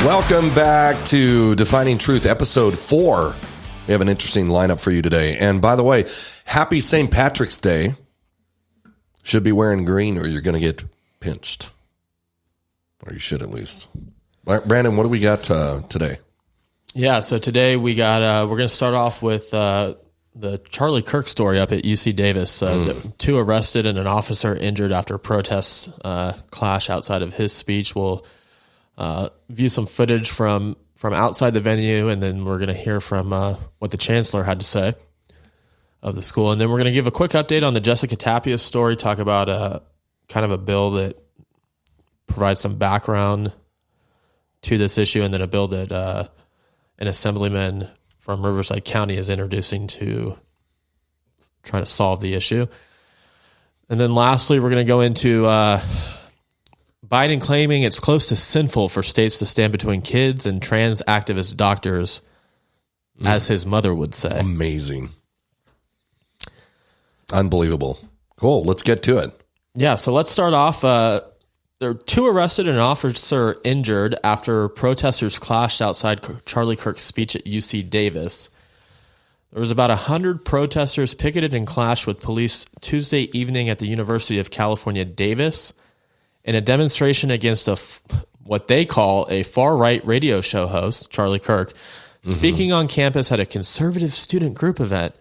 Welcome back to Defining Truth, episode 4. We have an interesting lineup for you today. And by the way, happy St. Patrick's Day. Should be wearing green or you're going to get pinched. Or you should at least. All right, Brandon, what do we got today? Yeah, so today we got, we're going to start off with the Charlie Kirk story up at UC Davis. 2 arrested and an officer injured after protests clash outside of his speech. We'll view some footage from outside the venue, and then we're going to hear from what the chancellor had to say of the school. And then we're going to give a quick update on the Jessica Tapia story, talk about kind of a bill that provides some background to this issue, and then a bill that an assemblyman from Riverside County is introducing to try to solve the issue. And then lastly, we're going to go into Biden claiming it's close to sinful for states to stand between kids and trans activist doctors, as his mother would say. Amazing. Unbelievable. Cool. Let's get to it. Yeah, so let's start off. There are 2 arrested and an officer injured after protesters clashed outside Charlie Kirk's speech at UC Davis. There was about 100 protesters picketed and clashed with police Tuesday evening at the University of California, Davis, in a demonstration against what they call a far-right radio show host, Charlie Kirk, speaking on campus at a conservative student group event.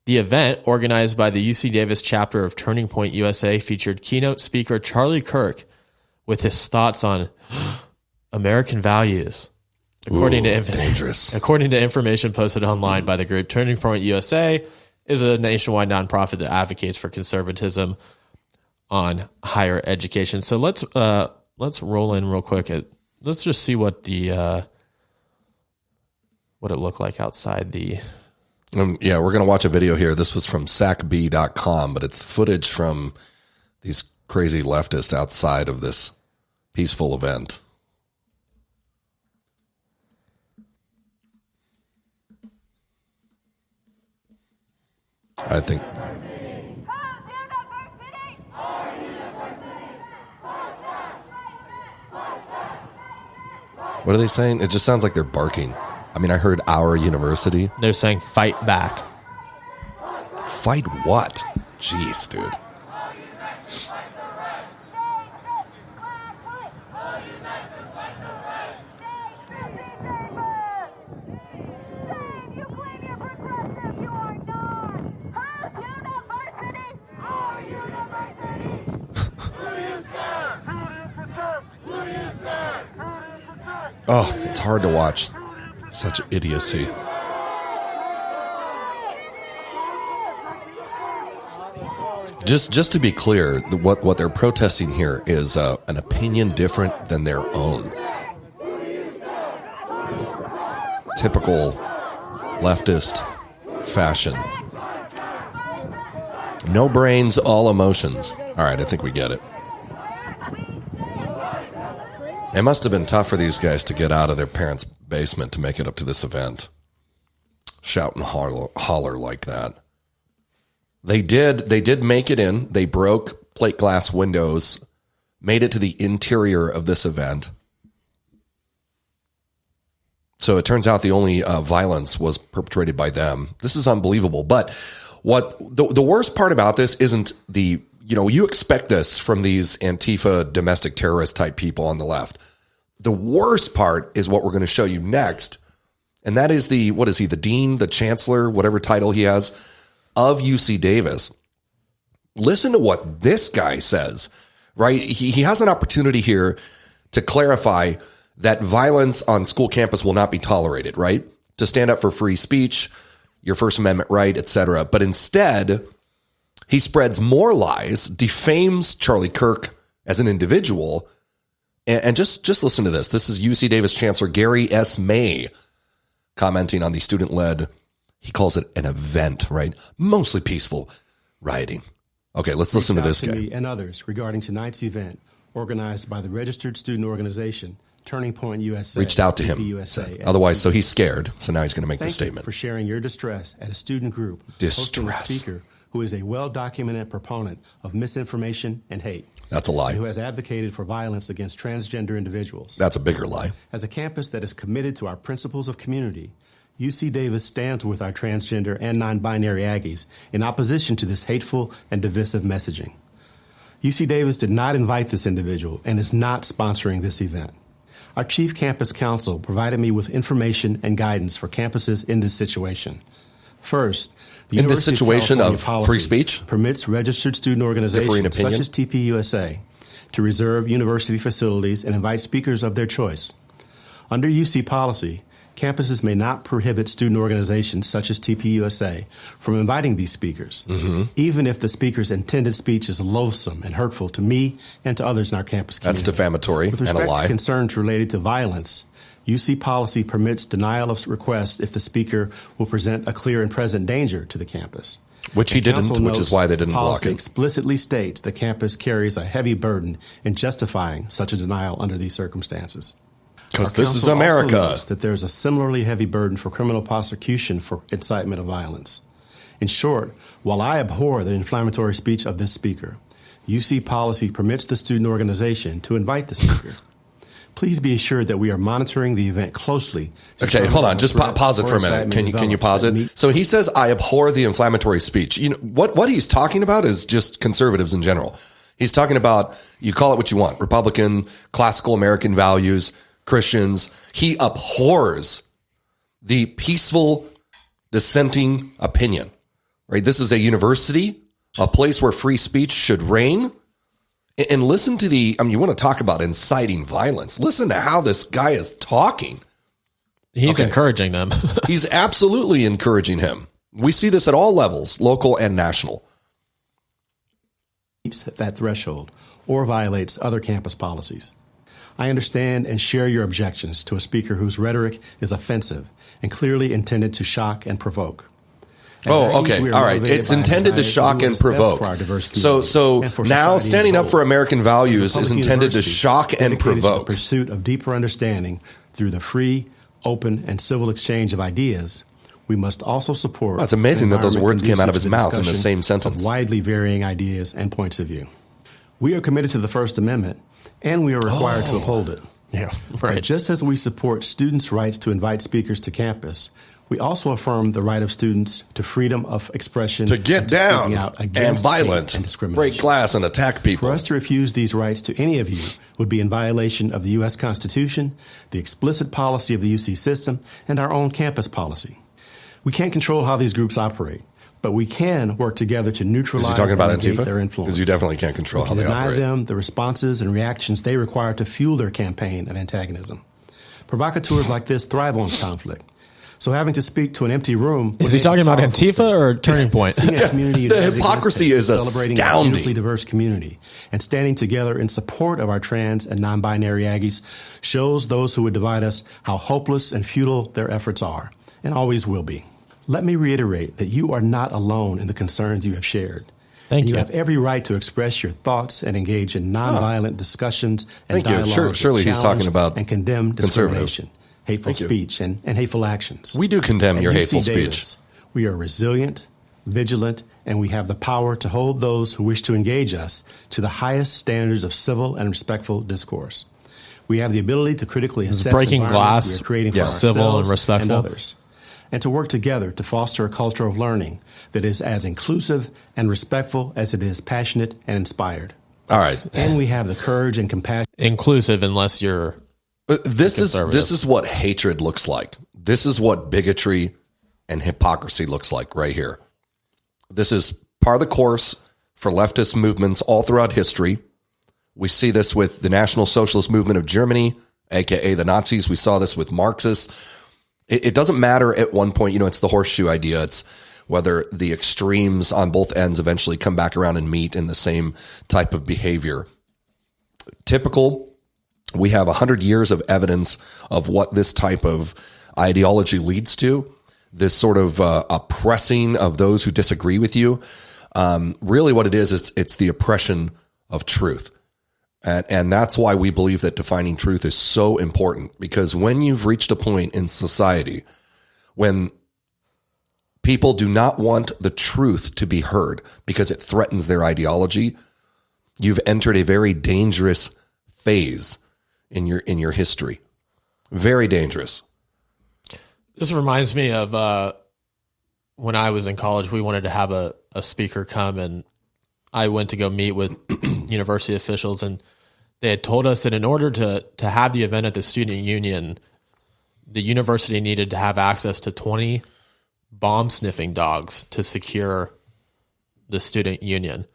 The event, organized by the UC Davis chapter of Turning Point USA, featured keynote speaker Charlie Kirk with his thoughts on American values. According to information posted online by the group, Turning Point USA is a nationwide nonprofit that advocates for conservatism on higher education. So let's roll in real quick. Let's just see what the what it looked like outside the. Yeah, we're going to watch a video here. This was from sacb.com, but it's footage from these crazy leftists outside of this peaceful event. I think. What are they saying? It just sounds like they're barking. I mean, I heard our university. They're saying fight back. Fight what? Jeez, dude. Oh, it's hard to watch. Such idiocy. Just to be clear, what they're protesting here is an opinion different than their own. Typical leftist fashion. No brains, all emotions. All right, I think we get it. It must have been tough for these guys to get out of their parents' basement to make it up to this event. Shout and holler like that. They did make it in. They broke plate glass windows, made it to the interior of this event. So it turns out the only violence was perpetrated by them. This is unbelievable. But what the worst part about this isn't the, you expect this from these Antifa domestic terrorist type people on the left. The worst part is what we're going to show you next. And that is the dean, the chancellor, whatever title he has of UC Davis. Listen to what this guy says, right? He has an opportunity here to clarify that violence on school campus will not be tolerated, right? To stand up for free speech, your First Amendment right, etc. But instead, he spreads more lies, defames Charlie Kirk as an individual. And just listen to this. This is UC Davis Chancellor Gary S. May commenting on the student-led, he calls it an event, right? Mostly peaceful rioting. Okay, let's listen to this guy. Me and others regarding tonight's event organized by the registered student organization, Turning Point USA. Reached out to him. USA, otherwise, so he's scared. So now he's going to make this statement. Thank you for sharing your distress at a student group. Distress. Hosting a speaker who is a well-documented proponent of misinformation and hate. That's a lie. And who has advocated for violence against transgender individuals. That's a bigger lie. As a campus that is committed to our principles of community, UC Davis stands with our transgender and non-binary Aggies in opposition to this hateful and divisive messaging. UC Davis did not invite this individual and is not sponsoring this event. Our chief campus counsel provided me with information and guidance for campuses in this situation. First, the in this situation of free speech permits registered student organizations such as TPUSA to reserve university facilities and invite speakers of their choice. Under UC policy, campuses may not prohibit student organizations such as TPUSA from inviting these speakers, even if the speaker's intended speech is loathsome and hurtful to me and to others in our campus community. That's defamatory With and a respect lie. to concerns related to violence, UC policy permits denial of requests if the speaker will present a clear and present danger to the campus. Which he didn't, Council which is why they didn't block policy it. explicitly states the campus carries a heavy burden in justifying such a denial under these circumstances. Because Our this is council also America. notes that there is a similarly heavy burden for criminal prosecution for incitement of violence. In short, while I abhor the inflammatory speech of this speaker, UC policy permits the student organization to invite the speaker. Please be assured that we are monitoring the event closely. Okay, hold on. Just pause it for a minute. Can you pause it? So he says, I abhor the inflammatory speech. You know, what he's talking about is just conservatives in general. He's talking about, you call it what you want, Republican, classical American values, Christians. He abhors the peaceful dissenting opinion, right? This is a university, a place where free speech should reign. And listen to you want to talk about inciting violence. Listen to how this guy is talking. He's encouraging them. He's absolutely encouraging him. We see this at all levels, local and national. Meets that threshold or violates other campus policies. I understand and share your objections to a speaker whose rhetoric is offensive and clearly intended to shock and provoke. Oh, okay. All right. It's intended to shock and provoke. So now standing up for American values is intended to shock and provoke. The pursuit of deeper understanding through the free, open, and civil exchange of ideas, we must also support. It's amazing that those words came out of his mouth in the same sentence. Of widely varying ideas and points of view. We are committed to the First Amendment, and we are required to uphold it. Yeah, right. Just as we support students' rights to invite speakers to campus, we also affirm the right of students to freedom of expression, to get down out and violent, and discrimination. Break glass and attack people. For us to refuse these rights to any of you would be in violation of the U.S. Constitution, the explicit policy of the UC system, and our own campus policy. We can't control how these groups operate, but we can work together to neutralize Is he talking about and negate Antifa? their influence. Because you definitely can't control how they deny operate. them the responses and reactions they require to fuel their campaign of antagonism. Provocateurs like this thrive on conflict. So having to speak to an empty room. Is he talking about Antifa or Turning Point? The hypocrisy is celebrating astounding. A beautifully diverse community and standing together in support of our trans and non-binary Aggies shows those who would divide us how hopeless and futile their efforts are and always will be. Let me reiterate that you are not alone in the concerns you have shared. Thank you. You have every right to express your thoughts and engage in nonviolent discussions and dialogue. Surely he's talking about and condemn discrimination, hateful speech, and hateful actions. We do condemn your At UC hateful Davis, speech. We are resilient, vigilant, and we have the power to hold those who wish to engage us to the highest standards of civil and respectful discourse. We have the ability to critically assess breaking environments glass, we are creating for civil and ourselves respectful. and others, and to work together to foster a culture of learning that is as inclusive and respectful as it is passionate and inspired. All right. And we have the courage and compassion. Inclusive, unless you're This is what hatred looks like. This is what bigotry and hypocrisy looks like right here. This is par the course for leftist movements all throughout history. We see this with the National Socialist Movement of Germany, aka the Nazis. We saw this with Marxists. It doesn't matter at one point, it's the horseshoe idea. It's whether the extremes on both ends eventually come back around and meet in the same type of behavior. Typical. We have 100 years of evidence of what this type of ideology leads to, this sort of oppressing of those who disagree with you. Really what it is, it's the oppression of truth. And that's why we believe that defining truth is so important, because when you've reached a point in society when people do not want the truth to be heard because it threatens their ideology, you've entered a very dangerous phase in your history. Very dangerous. This reminds me of when I was in college, we wanted to have a speaker come, and I went to go meet with university officials, and they had told us that in order to have the event at the student union, the university needed to have access to 20 bomb sniffing dogs to secure the student union.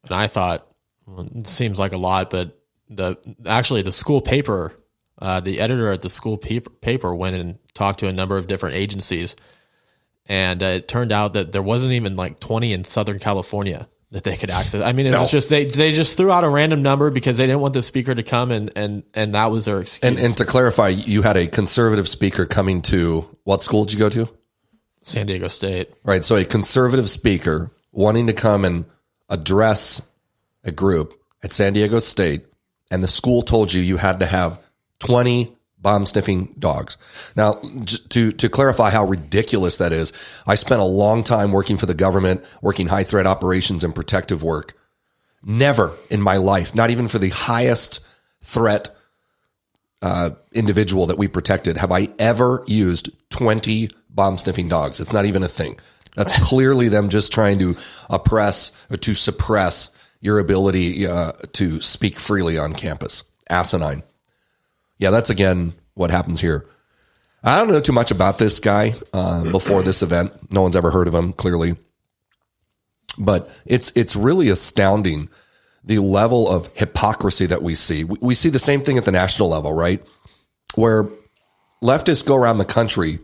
And I thought, well, it seems like a lot, but the school paper, the editor at the school paper went and talked to a number of different agencies, and it turned out that there wasn't even like 20 in Southern California that they could access. I mean, it was just they just threw out a random number because they didn't want the speaker to come, and that was their excuse. And to clarify, you had a conservative speaker coming to what school did you go to? San Diego State. Right. So a conservative speaker wanting to come and address a group at San Diego State, and the school told you had to have 20 bomb sniffing dogs. Now, to clarify how ridiculous that is, I spent a long time working for the government, working high threat operations and protective work. Never in my life, not even for the highest threat individual that we protected, have I ever used 20 bomb sniffing dogs. It's not even a thing. That's clearly them just trying to oppress or to suppress your ability to speak freely on campus. Asinine. Yeah, that's again what happens here. I don't know too much about this guy before this event. No one's ever heard of him, clearly. But it's really astounding the level of hypocrisy that we see. We see the same thing at the national level, right? Where leftists go around the country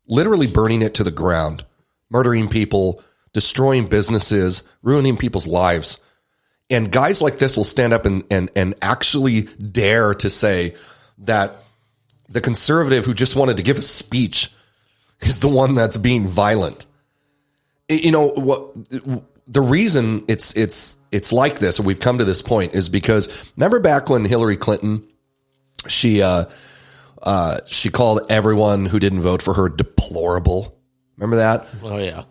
literally burning it to the ground, murdering people, destroying businesses, ruining people's lives. And guys like this will stand up and actually dare to say that the conservative who just wanted to give a speech is the one that's being violent. You know what? The reason it's like this, or we've come to this point, is because remember back when Hillary Clinton, she called everyone who didn't vote for her deplorable. Remember that? Oh yeah.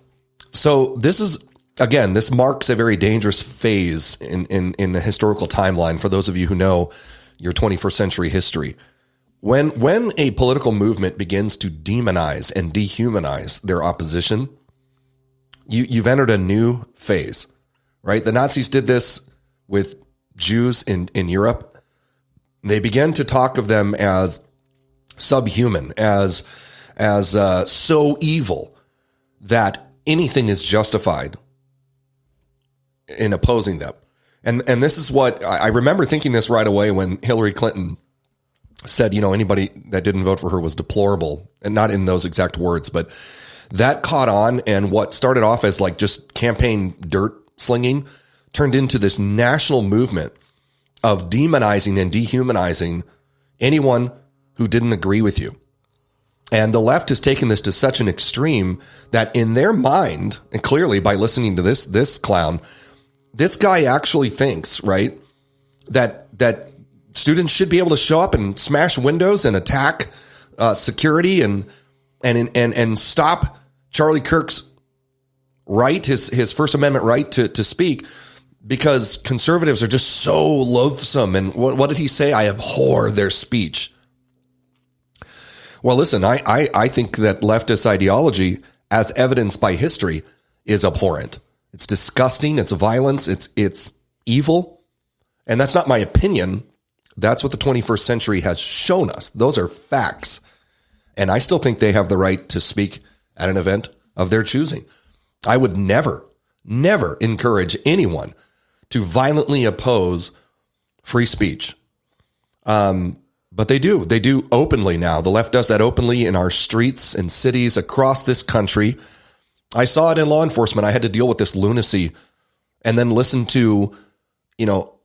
So this marks a very dangerous phase in the historical timeline for those of you who know your 21st century history. When a political movement begins to demonize and dehumanize their opposition, you've entered a new phase, right? The Nazis did this with Jews in Europe. They began to talk of them as subhuman, as so evil that anything is justified in opposing them. And this is what I remember thinking this right away when Hillary Clinton said, anybody that didn't vote for her was deplorable, and not in those exact words, but that caught on. And what started off as like just campaign dirt slinging turned into this national movement of demonizing and dehumanizing anyone who didn't agree with you. And the left has taken this to such an extreme that in their mind, and clearly by listening to this clown, this guy actually thinks, right, that students should be able to show up and smash windows and attack security and stop Charlie Kirk's right, his First Amendment right to speak, because conservatives are just so loathsome. And what did he say? I abhor their speech. Well, listen, I think that leftist ideology, as evidenced by history, is abhorrent. It's disgusting. It's violence. It's evil. And that's not my opinion. That's what the 21st century has shown us. Those are facts. And I still think they have the right to speak at an event of their choosing. I would never encourage anyone to violently oppose free speech. But they do openly now. The left does that openly in our streets and cities across this country. I saw it in law enforcement. I had to deal with this lunacy and then listen to,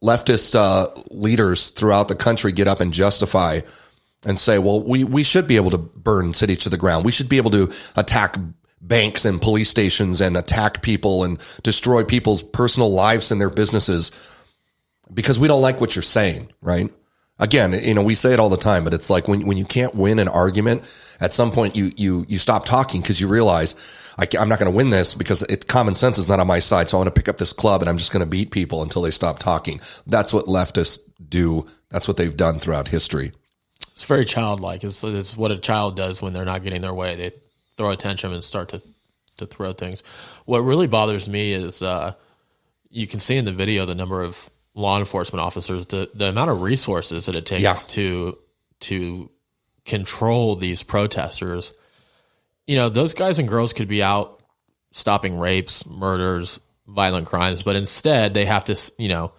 leftist leaders throughout the country get up and justify and say, well, we should be able to burn cities to the ground. We should be able to attack banks and police stations and attack people and destroy people's personal lives and their businesses because we don't like what you're saying, right? Again, we say it all the time, but it's like when you can't win an argument, at some point you stop talking because you realize I'm not going to win this because common sense is not on my side. So I'm going to pick up this club and I'm just going to beat people until they stop talking. That's what leftists do. That's what they've done throughout history. It's very childlike. It's what a child does when they're not getting their way. They throw a tantrum and start to throw things. What really bothers me is you can see in the video the number of law enforcement officers, the amount of resources that it takes to control these protesters. You know, those guys and girls could be out stopping rapes, murders, violent crimes, but instead they have to, you know,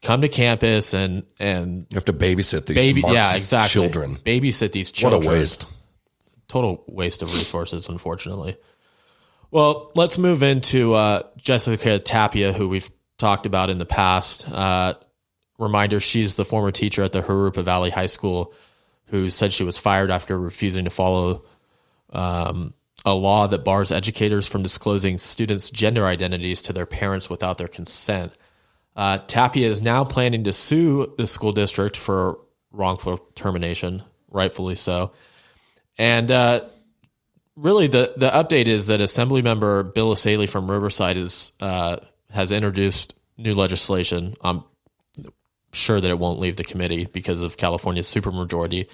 come to campus and you have to babysit these Marxist children. Babysit these children. What a waste. Total waste of resources, unfortunately. Well, let's move into Jessica Tapia, who we've talked about in the past. Reminder, she's the former teacher at the Jurupa Valley High School who said she was fired after refusing to follow a law that bars educators from disclosing students' gender identities to their parents without their consent. Tapia is now planning to sue the school district for wrongful termination, rightfully so. And really, the update is that Assemblymember Bill Asaley from Riverside has introduced new legislation. I'm sure that it won't leave the committee because of California's supermajority.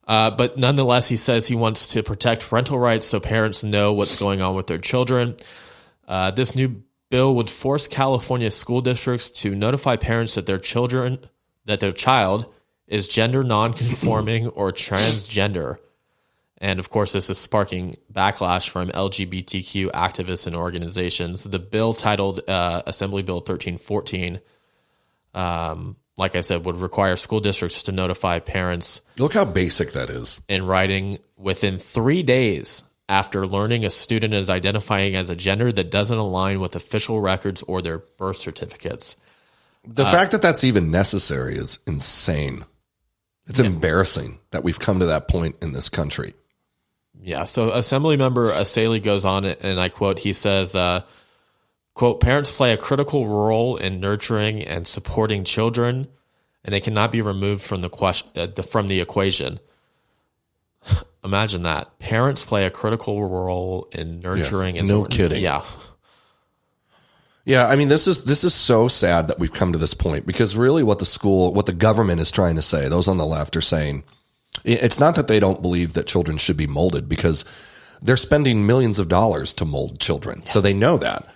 But nonetheless, he says he wants to protect parental rights so parents know what's going on with their children. This new bill would force California school districts to notify parents that their child is gender nonconforming or transgender. And of course, this is sparking backlash from LGBTQ activists and organizations. The bill, titled Assembly Bill 1314, like I said, would require school districts to notify parents. Look how basic that is. In writing within 3 days after learning a student is identifying as a gender that doesn't align with official records or their birth certificates. The fact that that's even necessary is insane. It's embarrassing that we've come to that point in this country. Yeah, so Assemblymember Asaley goes on, and I quote, he says, quote, "Parents play a critical role in nurturing and supporting children, and they cannot be removed from the equation." Imagine that. Parents play a critical role in nurturing and no kidding. Yeah. Yeah, I mean, this is so sad that we've come to this point, because really what the government is trying to say, those on the left are saying, it's not that they don't believe that children should be molded, because they're spending millions of dollars to mold children. Yeah. So they know that.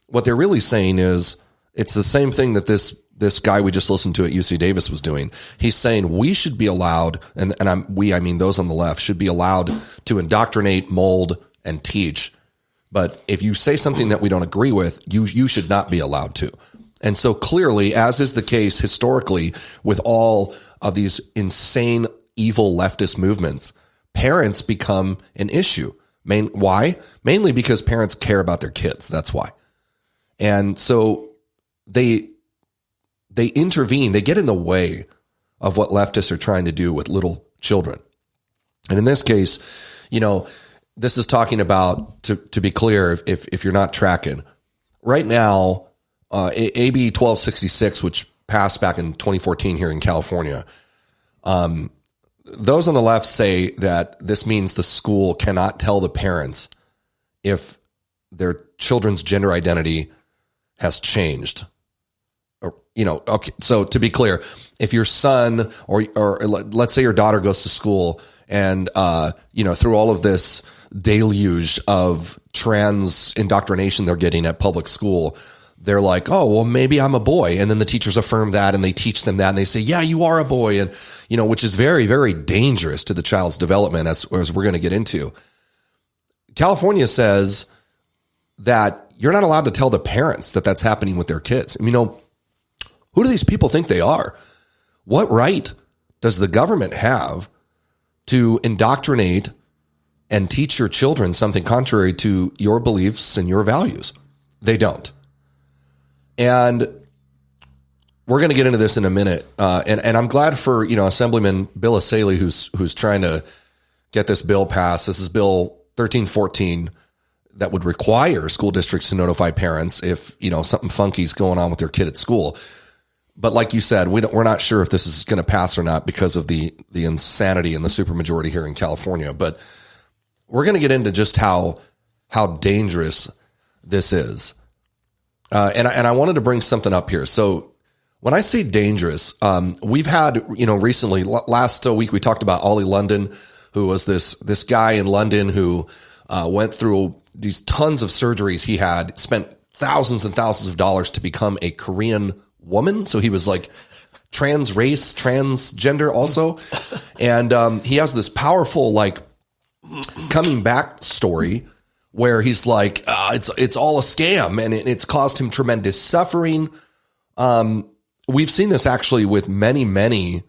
What they're really saying is it's the same thing that this guy we just listened to at UC Davis was doing. He's saying we should be allowed, and I mean those on the left, should be allowed to indoctrinate, mold, and teach. But if you say something that we don't agree with, you should not be allowed to. And so clearly, as is the case historically with all of these insane, evil leftist movements, parents become an issue. Why? Mainly because parents care about their kids. That's why. And so they intervene, they get in the way of what leftists are trying to do with little children. And in this case, you know, this is talking about, to be clear, if you're not tracking, right now, AB 1266, which passed back in 2014 here in California, those on the left say that this means the school cannot tell the parents if their children's gender identity has changed. Or, you know, okay. So to be clear, if your son or let's say your daughter goes to school and, you know, through all of this deluge of trans indoctrination they're getting at public school, they're like, oh, well, maybe I'm a boy. And then the teachers affirm that and they teach them that and they say, yeah, you are a boy. And, you know, which is very, very dangerous to the child's development, as we're going to get into. California says that you're not allowed to tell the parents that that's happening with their kids. I mean, you know, who do these people think they are? What right does the government have to indoctrinate and teach your children something contrary to your beliefs and your values? They don't. And we're going to get into this in a minute. And I'm glad for, you know, Assemblyman Bill Asaley, who's trying to get this bill passed. This is Bill 1314 that would require school districts to notify parents if, you know, something funky is going on with their kid at school. But like you said, we're not sure if this is going to pass or not because of the insanity in the supermajority here in California. But we're going to get into just how how dangerous this is. And I wanted to bring something up here. So when I say dangerous, we've had, recently, last week we talked about Ollie London, who was this guy in London who went through these tons of surgeries he had, spent thousands and thousands of dollars to become a Korean woman. So he was like trans race, transgender also. And he has this powerful like coming back story where he's like, it's all a scam and it's caused him tremendous suffering. We've seen this actually with many, many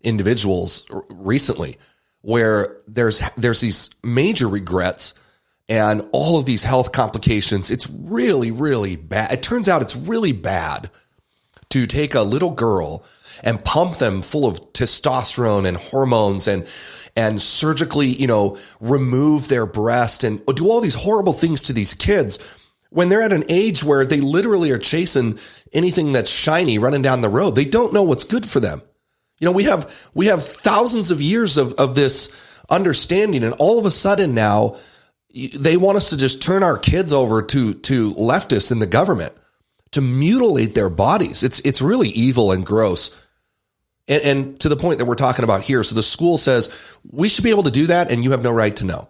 individuals recently where there's these major regrets and all of these health complications. It's really, really bad. It turns out it's really bad to take a little girl and pump them full of testosterone and hormones and surgically, remove their breast and do all these horrible things to these kids when they're at an age where they literally are chasing anything that's shiny running down the road. They don't know what's good for them. We have thousands of years of this understanding, and all of a sudden now they want us to just turn our kids over to leftists in the government to mutilate their bodies. It's really evil and gross. And to the point that we're talking about here. So the school says we should be able to do that, and you have no right to know.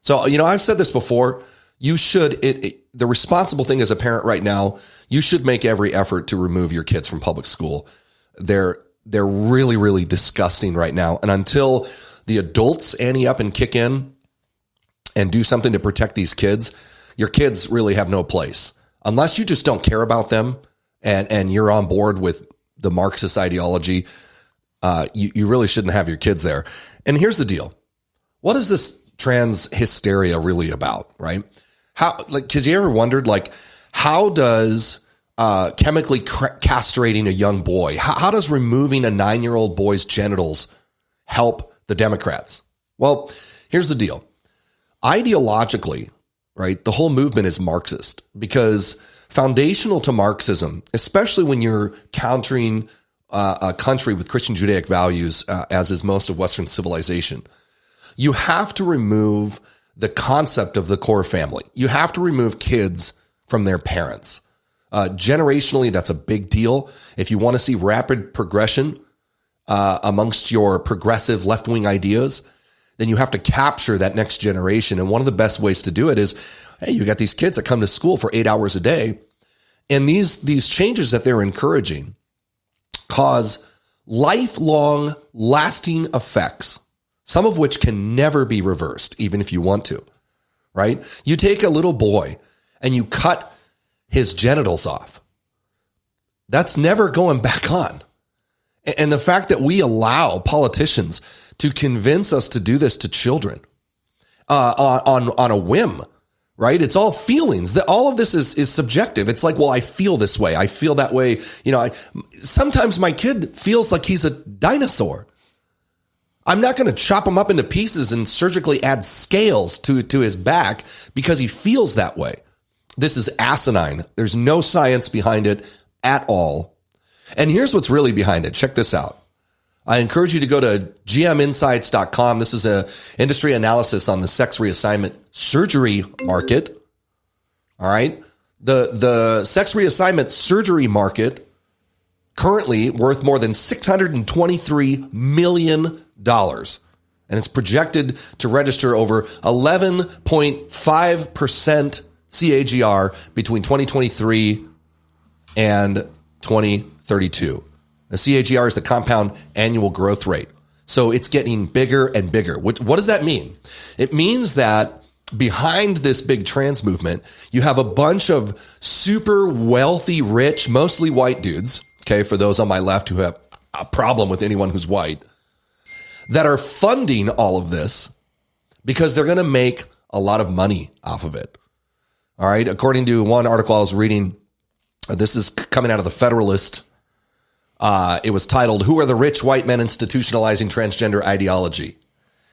So, I've said this before. You should, the responsible thing as a parent right now, you should make every effort to remove your kids from public school. They're really, really disgusting right now. And until the adults ante up and kick in and do something to protect these kids, your kids really have no place. Unless you just don't care about them and you're on board with the Marxist ideology, you really shouldn't have your kids there. And here's the deal. What is this trans hysteria really about, right? Because you ever wondered, how does chemically castrating a young boy, how does removing a 9-year-old boy's genitals help the Democrats? Well, here's the deal. Ideologically, right, the whole movement is Marxist because foundational to Marxism, especially when you're countering a country with Christian Judaic values, as is most of Western civilization, you have to remove the concept of the core family. You have to remove kids from their parents. Generationally, that's a big deal. If you want to see rapid progression amongst your progressive left-wing ideas, then you have to capture that next generation. And one of the best ways to do it is, hey, you got these kids that come to school for 8 hours a day. And these changes that they're encouraging cause lifelong lasting effects, some of which can never be reversed, even if you want to, right? You take a little boy and you cut his genitals off. That's never going back on. And the fact that we allow politicians to convince us to do this to children on a whim, right? It's all feelings. All of this is subjective. It's like, well, I feel this way. I feel that way. Sometimes my kid feels like he's a dinosaur. I'm not going to chop him up into pieces and surgically add scales to his back because he feels that way. This is asinine. There's no science behind it at all. And here's what's really behind it. Check this out. I encourage you to go to gminsights.com. This is an industry analysis on the sex reassignment surgery market. All right. The sex reassignment surgery market currently worth more than $623 million. And it's projected to register over 11.5% CAGR between 2023 and 2032. The CAGR is the compound annual growth rate. So it's getting bigger and bigger. What does that mean? It means that behind this big trans movement, you have a bunch of super wealthy, rich, mostly white dudes, okay, for those on my left who have a problem with anyone who's white, that are funding all of this because they're going to make a lot of money off of it. All right. According to one article I was reading, this is coming out of the Federalist. It was titled, "Who are the rich white men institutionalizing transgender ideology?"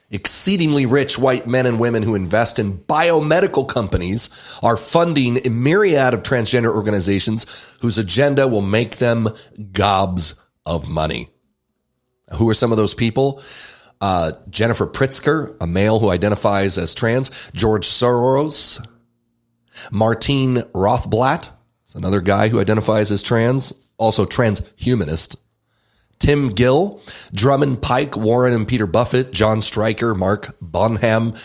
Exceedingly rich white men and women who invest in biomedical companies are funding a myriad of transgender organizations whose agenda will make them gobs of money. Who are some of those people? Jennifer Pritzker, a male who identifies as trans. George Soros. Martine Rothblatt, another guy who identifies as trans, also transhumanist. Tim Gill, Drummond Pike, Warren and Peter Buffett, John Stryker, Mark Bonham,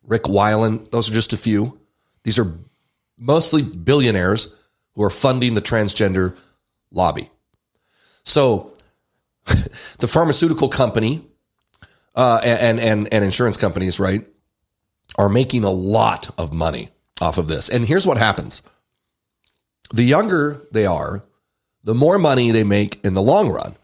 Rick Weiland. Those are just a few. These are mostly billionaires who are funding the transgender lobby. So the pharmaceutical company and insurance companies, right, are making a lot of money off of this. And here's what happens. The younger they are, the more money they make in the long run.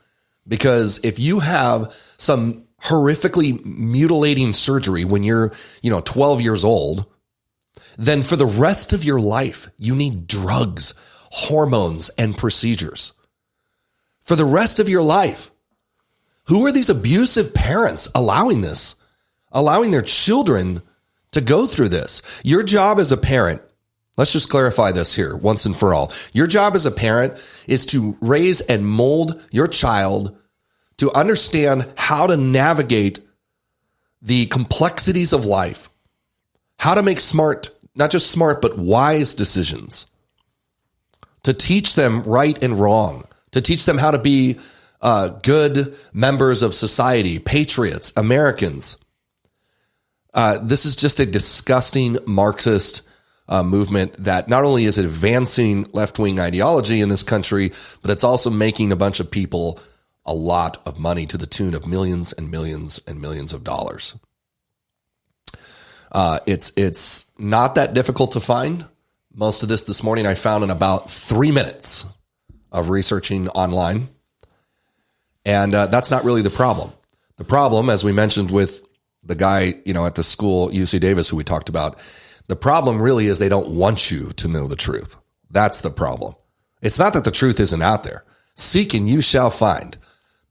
Because if you have some horrifically mutilating surgery when you're, 12 years old, then for the rest of your life, you need drugs, hormones, and procedures. For the rest of your life. Who are these abusive parents allowing this? Allowing their children to go through this? Your job as a parent, let's just clarify this here once and for all. Your job as a parent is to raise and mold your child to understand how to navigate the complexities of life, how to make smart, not just smart, but wise decisions, to teach them right and wrong, to teach them how to be good members of society, patriots, Americans. This is just a disgusting Marxist movement that not only is it advancing left-wing ideology in this country, but it's also making a bunch of people a lot of money to the tune of millions and millions and millions of dollars. It's not that difficult to find. Most of this morning I found in about 3 minutes of researching online. And that's not really the problem. The problem, as we mentioned with the guy, at the school, UC Davis, who we talked about, the problem really is they don't want you to know the truth. That's the problem. It's not that the truth isn't out there. Seek and you shall find.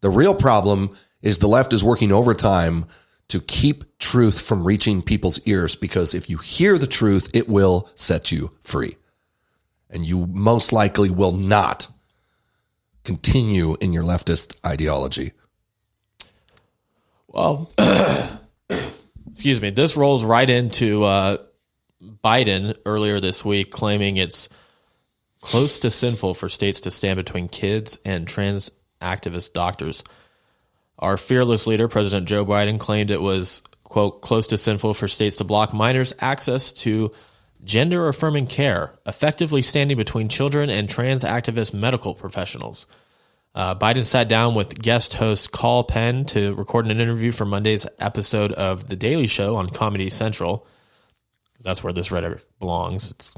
The real problem is the left is working overtime to keep truth from reaching people's ears, because if you hear the truth, it will set you free. And you most likely will not continue in your leftist ideology. Well, excuse me. This rolls right into Biden earlier this week claiming it's close to sinful for states to stand between kids and trans activist doctors. Our fearless leader, President Joe Biden, claimed it was, quote, close to sinful for states to block minors' access to gender-affirming care, effectively standing between children and trans activist medical professionals. Biden sat down with guest host Carl Penn to record an interview for Monday's episode of The Daily Show on Comedy Central. That's where this rhetoric belongs. It's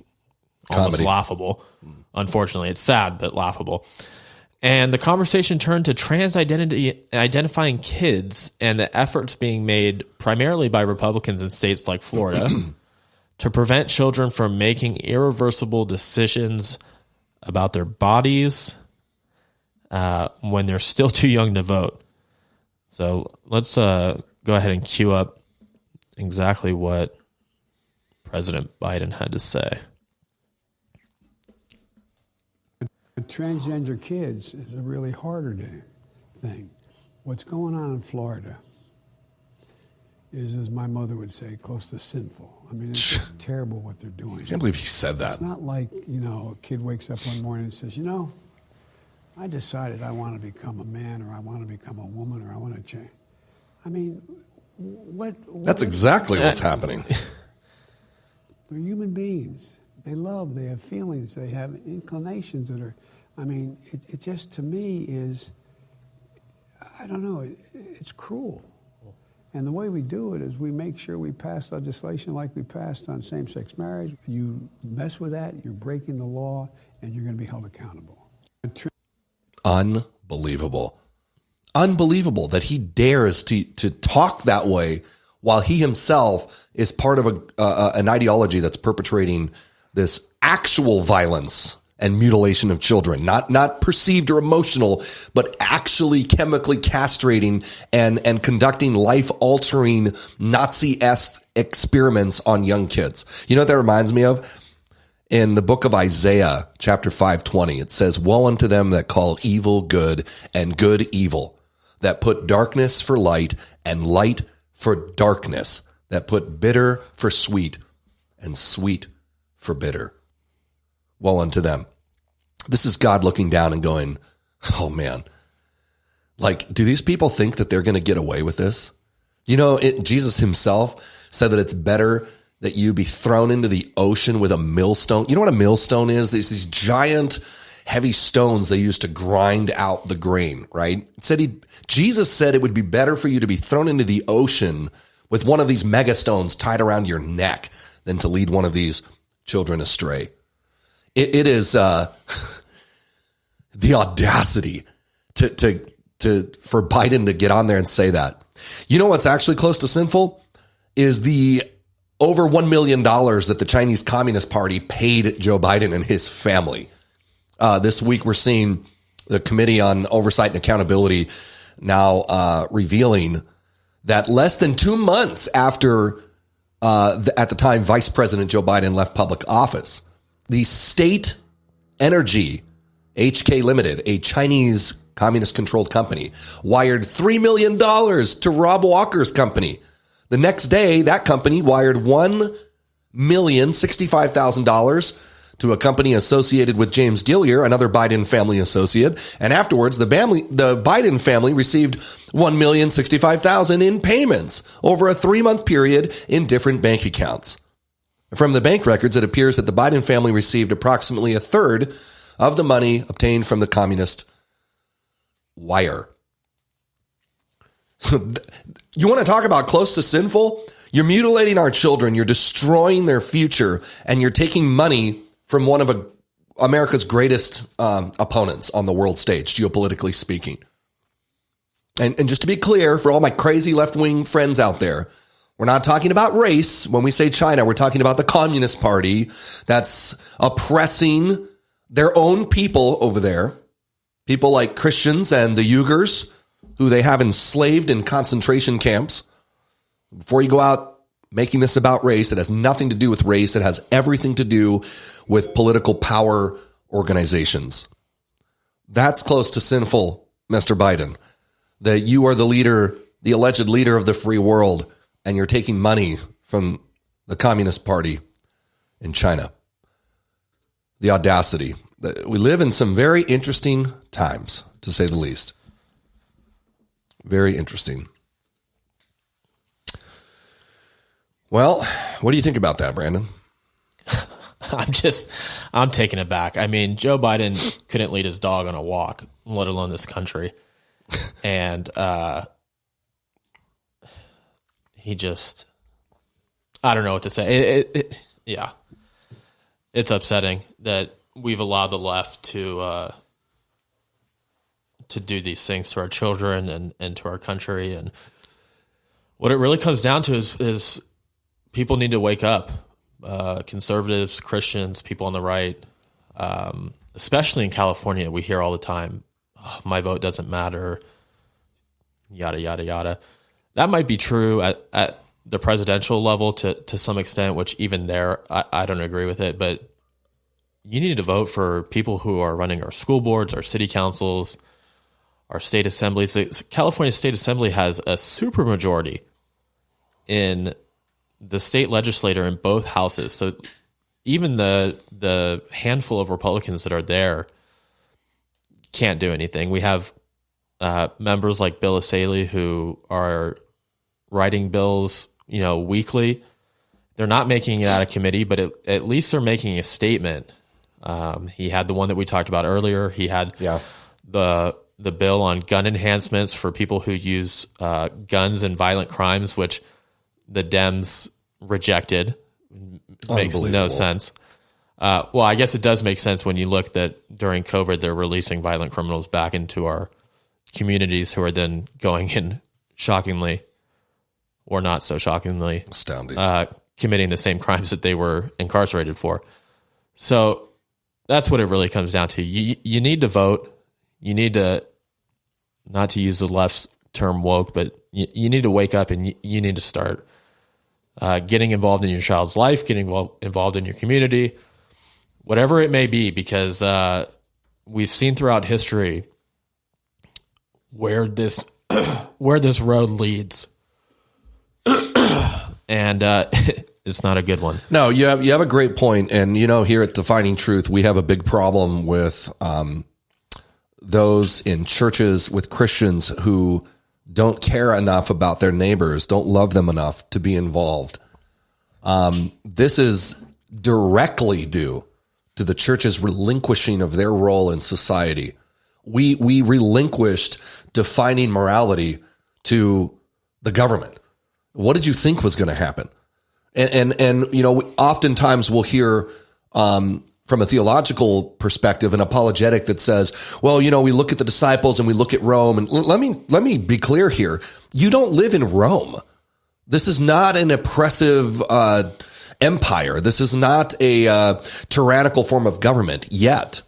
almost laughable. Unfortunately, it's sad, but laughable. And the conversation turned to trans identifying kids and the efforts being made primarily by Republicans in states like Florida to prevent children from making irreversible decisions about their bodies when they're still too young to vote. So let's go ahead and cue up exactly what President Biden had to say. Transgender kids is a really harder thing. What's going on in Florida is, as my mother would say, close to sinful. I mean, it's just terrible what they're doing. I can't believe he said that. It's not like, a kid wakes up one morning and says, I decided I want to become a man, or I want to become a woman, or I want to change. I mean, what That's exactly what's happening. They're human beings. They love, they have feelings, they have inclinations that are, it just, to me, is, I don't know, it's cruel. And the way we do it is we make sure we pass legislation like we passed on same-sex marriage. You mess with that, you're breaking the law, and you're going to be held accountable. Unbelievable. Unbelievable that he dares to talk that way while he himself is part of an ideology that's perpetrating this actual violence and mutilation of children, not perceived or emotional, but actually chemically castrating and conducting life-altering Nazi-esque experiments on young kids. You know what that reminds me of? In the book of Isaiah, chapter 5:20, it says, "Woe unto them that call evil good and good evil, that put darkness for light and light for darkness, that put bitter for sweet and sweet for bitter. Woe unto them. This is God looking down and going, oh man, like, do these people think that they're going to get away with this? You know, Jesus himself said that it's better that you be thrown into the ocean with a millstone. You know what a millstone is? These giant, heavy stones they used to grind out the grain, right? Jesus said it would be better for you to be thrown into the ocean with one of these mega stones tied around your neck than to lead one of these children astray. It is the audacity for Biden to get on there and say that. You know what's actually close to sinful is the over $1 million that the Chinese Communist Party paid Joe Biden and his family. This week, we're seeing the Committee on Oversight and Accountability now revealing that less than 2 months after, at the time, Vice President Joe Biden left public office, the State Energy HK Limited, a Chinese communist-controlled company, wired $3 million to Rob Walker's company. The next day, that company wired $1,065,000 to a company associated with James Gillier, another Biden family associate. And afterwards, the Biden family received $1,065,000 in payments over a 3-month period in different bank accounts. From the bank records, it appears that the Biden family received approximately a third of the money obtained from the communist wire. You want to talk about close to sinful? You're mutilating our children. You're destroying their future, and you're taking money from one of America's greatest opponents on the world stage, geopolitically speaking. And just to be clear, for all my crazy left-wing friends out there, we're not talking about race. When we say China, we're talking about the Communist Party that's oppressing their own people over there. People like Christians and the Uyghurs, who they have enslaved in concentration camps. Before you go out making this about race, it has nothing to do with race. It has everything to do with political power organizations. That's close to sinful, Mr. Biden, that you are the leader, the alleged leader of the free world, and you're taking money from the Communist Party in China. The audacity. We live in some very interesting times, to say the least. Very interesting. Well, what do you think about that, Brandon? I'm taken aback. I mean, Joe Biden couldn't lead his dog on a walk, let alone this country. And he just, I don't know what to say. Yeah. It's upsetting that we've allowed the left to do these things to our children and to our country. And what it really comes down to is people need to wake up. Conservatives, Christians, people on the right, especially in California, we hear all the time, oh, my vote doesn't matter, yada, yada, yada. That might be true at the presidential level to some extent, which even there, I don't agree with it. But you need to vote for people who are running our school boards, our city councils, our state assemblies. The California State Assembly has a supermajority in the state legislature in both houses. So even the handful of Republicans that are there can't do anything. We have members like Bill Asaley who are writing bills, weekly. They're not making it out of committee, but at least they're making a statement. He had the one that we talked about earlier. He had the bill on gun enhancements for people who use guns in violent crimes, which the Dems rejected. Makes no sense. Well, I guess it does make sense when you look that during COVID, they're releasing violent criminals back into our communities who are then going in shockingly, or not so shockingly, astounding, committing the same crimes that they were incarcerated for. So that's what it really comes down to. You need to vote. You need to, not to use the left's term woke, but you need to wake up and you need to start getting involved in your child's life, getting involved in your community, whatever it may be, because we've seen throughout history where this where this road leads. And it's not a good one. No, you have a great point. And, here at Defining Truth, we have a big problem with those in churches, with Christians who don't care enough about their neighbors, don't love them enough to be involved. This is directly due to the church's relinquishing of their role in society. We relinquished defining morality to the government. What did you think was going to happen? And oftentimes we'll hear from a theological perspective, an apologetic that says, well, we look at the disciples and we look at Rome. And let me be clear here. You don't live in Rome. This is not an oppressive empire. This is not a tyrannical form of government yet.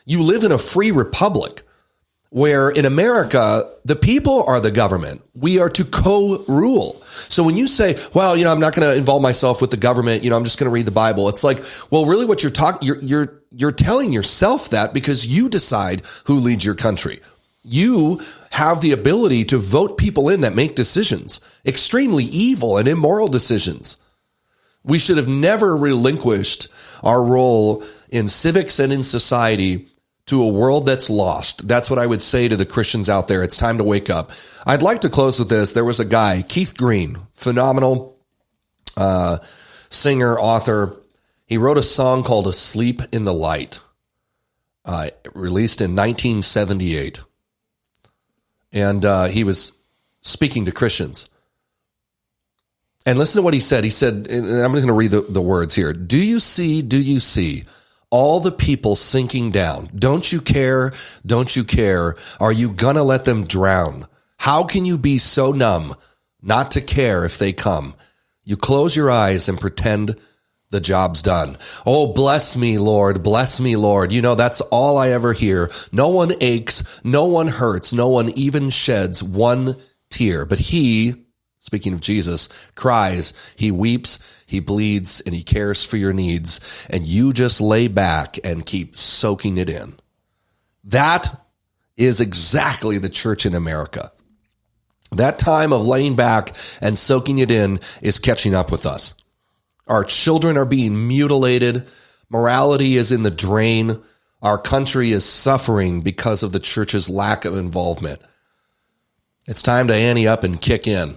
You live in a free republic where in America, the people are the government. We are to co-rule. So when you say, well, I'm not going to involve myself with the government, I'm just going to read the Bible. It's like, well, really what you're talking, you're telling yourself that because you decide who leads your country. You have the ability to vote people in that make decisions, extremely evil and immoral decisions. We should have never relinquished our role in civics and in society to a world that's lost. That's what I would say to the Christians out there. It's time to wake up. I'd like to close with this. There was a guy, Keith Green, phenomenal singer, author. He wrote a song called Asleep in the Light, released in 1978. And he was speaking to Christians. And listen to what he said. He said, and I'm going to read the words here. Do you see all the people sinking down? Don't you care? Don't you care? Are you gonna let them drown? How can you be so numb not to care if they come? You close your eyes and pretend the job's done. Oh, bless me, Lord. Bless me, Lord. That's all I ever hear. No one aches. No one hurts. No one even sheds one tear. But he, speaking of Jesus, cries, he weeps, he bleeds, and he cares for your needs. And you just lay back and keep soaking it in. That is exactly the church in America. That time of laying back and soaking it in is catching up with us. Our children are being mutilated. Morality is in the drain. Our country is suffering because of the church's lack of involvement. It's time to ante up and kick in.